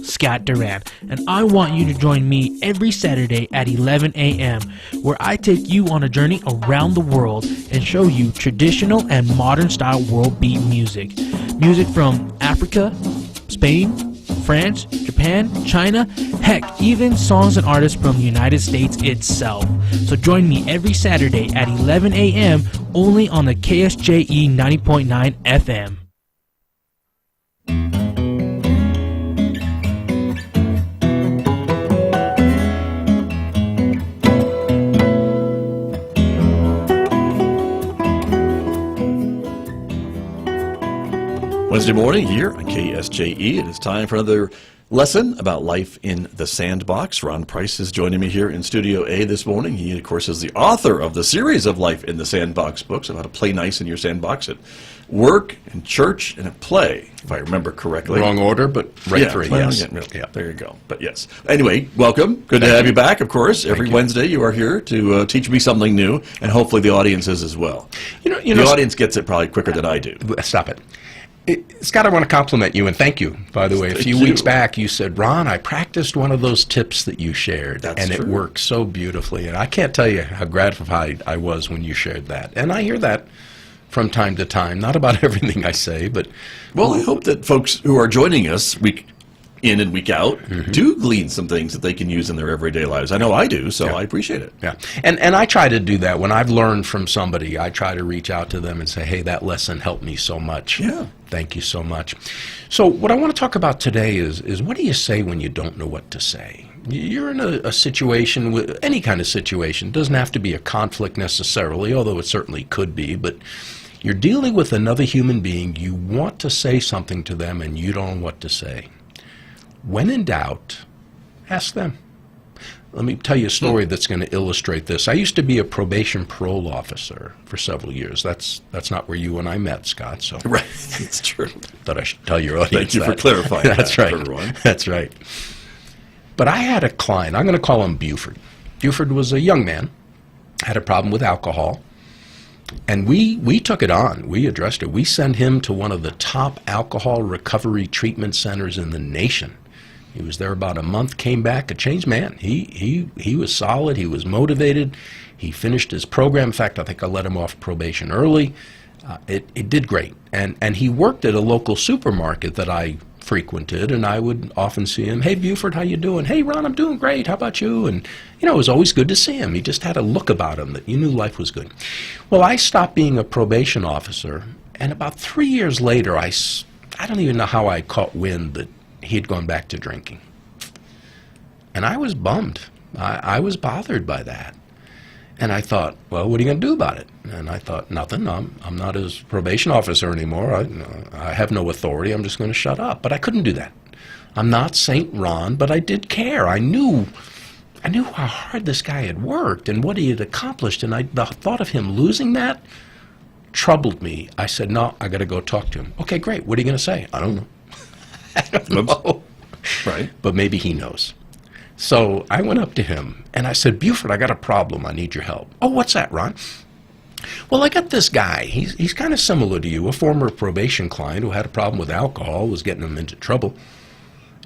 Scott Duran, and I want you to join me every Saturday at 11 a.m., where I take you on a journey around the world and show you traditional and modern style world beat music. Music from Africa, Spain, France, Japan, China, heck, even songs and artists from the United States itself. So join me every Saturday at 11 a.m. only on the KSJE 90.9 FM. Wednesday morning here on KSJE. It is time for another lesson about life in the Sandbox. Ron Price is joining me here in Studio A this morning. He, of course, is the author of the series of Life in the Sandbox books about how to play nice in your sandbox at work, and church, and at play, if I remember correctly. Wrong order, but right three, yes. Yeah, there you go. But yes. Anyway, welcome. Good to have you back, of course. Every Wednesday you are here to teach me something new, and hopefully the audience is as well. The audience gets it probably quicker than I do. Stop it. Scott, I want to compliment you, and thank you, by the way. A few weeks back, you said, Ron, I practiced one of those tips that you shared, and it worked so beautifully. And I can't tell you how gratified I was when you shared that. And I hear that from time to time, not about everything I say, but... Well, I hope that folks who are joining us week in and week out do glean some things that they can use in their everyday lives. I know I do, so I appreciate it. Yeah, and I try to do that. When I've learned from somebody, I try to reach out to them and say, hey, that lesson helped me so much. Yeah. Thank you so much. So what I want to talk about today is what do you say when you don't know what to say? You're in a situation, with any kind of situation. It doesn't have to be a conflict necessarily, although it certainly could be, but you're dealing with another human being. You want to say something to them and you don't know what to say. When in doubt, ask them. Let me tell you a story that's going to illustrate this. I used to be a probation parole officer for several years. That's not where you and I met, Scott. So right, it's true. Thought I should tell your audience. Thank you for clarifying That's right. For everyone. That's right. But I had a client. I'm going to call him Buford. Buford was a young man, had a problem with alcohol, and we took it on. We addressed it. We sent him to one of the top alcohol recovery treatment centers in the nation. He was there about a month, came back, a changed man. He was solid, he was motivated, he finished his program. In fact, I think I let him off probation early. It did great. And he worked at a local supermarket that I frequented, and I would often see him, hey, Buford, how you doing? Hey, Ron, I'm doing great, how about you? And, it was always good to see him. He just had a look about him that you knew life was good. Well, I stopped being a probation officer, and about 3 years later, I don't even know how I caught wind that he had gone back to drinking. And I was bummed. I was bothered by that. And I thought, well, what are you going to do about it? And I thought, nothing. I'm not his probation officer anymore. I have no authority. I'm just going to shut up. But I couldn't do that. I'm not St. Ron, but I did care. I knew how hard this guy had worked and what he had accomplished. And the thought of him losing that troubled me. I said, no, I got to go talk to him. Okay, great. What are you going to say? I don't know. I don't know. Right. But maybe he knows. So I went up to him and I said, Buford, I got a problem. I need your help. Oh, what's that, Ron? Well, I got this guy. He's kind of similar to you, a former probation client who had a problem with alcohol, was getting him into trouble.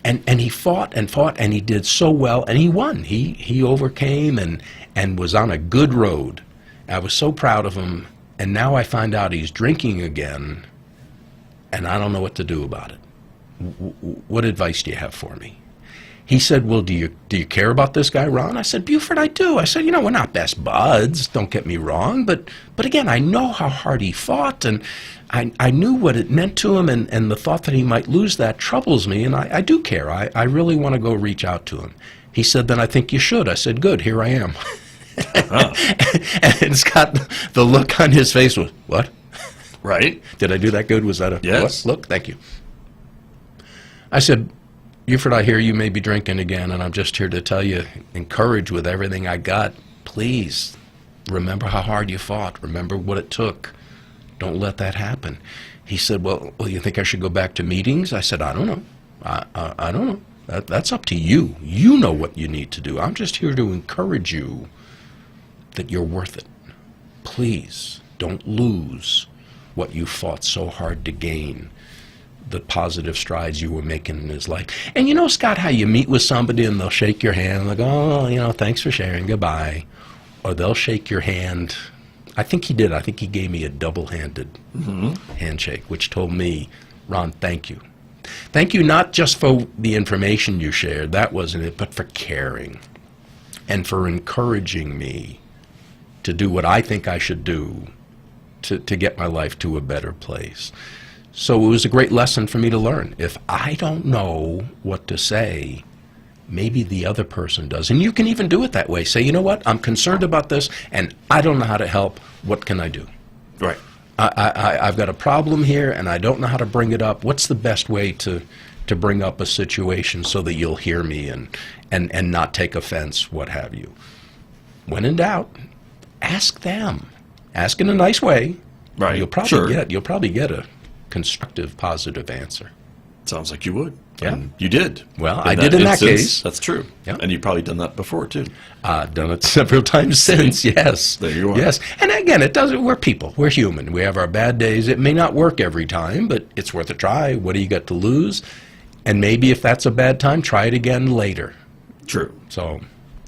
And he fought and fought, and he did so well, and he won. He overcame and was on a good road. I was so proud of him, and now I find out he's drinking again, and I don't know what to do about it. What advice do you have for me? He said, well, do you care about this guy, Ron? I said, Buford, I do. I said, we're not best buds, don't get me wrong, but again, I know how hard he fought, and I knew what it meant to him, and the thought that he might lose that troubles me, and I do care. I really want to go reach out to him. He said, then I think you should. I said, good, here I am. And Scott, the look on his face was, what? Right. Did I do that good? Was that a yes. Look? Thank you. I said, Buford, I hear you may be drinking again, and I'm just here to tell you, encourage with everything I got. Please, remember how hard you fought. Remember what it took. Don't let that happen. He said, well, you think I should go back to meetings? I said, I don't know. I don't know. That's up to you. You know what you need to do. I'm just here to encourage you that you're worth it. Please, don't lose what you fought so hard to gain. the positive strides you were making in his life. And you know, Scott, how you meet with somebody and they'll shake your hand like, oh, you know, thanks for sharing, goodbye. Or they'll shake your hand. I think he did. I think he gave me a double-handed handshake, which told me, Ron, thank you. Thank you not just for the information you shared, that wasn't it, but for caring and for encouraging me to do what I think I should do to get my life to a better place. So it was a great lesson for me to learn. If I don't know what to say, maybe the other person does. And you can even do it that way. Say, you know what, I'm concerned about this, and I don't know how to help. What can I do? Right. I've got a problem here, and I don't know how to bring it up. What's the best way to bring up a situation so that you'll hear me and not take offense, what have you? When in doubt, ask them. Ask in a nice way. Right. You'll probably get a constructive, positive answer. Sounds like you would. Yeah. And you did. Well, I did in that case. That's true. Yeah. And you've probably done that before, too. Done it several times since, yes. There you are. Yes. And again, we're people. We're human. We have our bad days. It may not work every time, but it's worth a try. What do you got to lose? And maybe if that's a bad time, try it again later. True. So,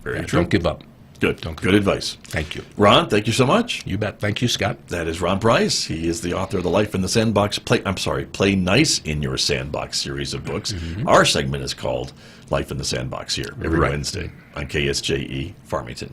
Very true. don't give up. Good. Good advice. Thank you. Ron, thank you so much. You bet. Thank you, Scott. That is Ron Price. He is the author of the Life in the Sandbox. Play Nice in Your Sandbox series of books. Our segment is called Life in the Sandbox here every Wednesday on KSJE Farmington.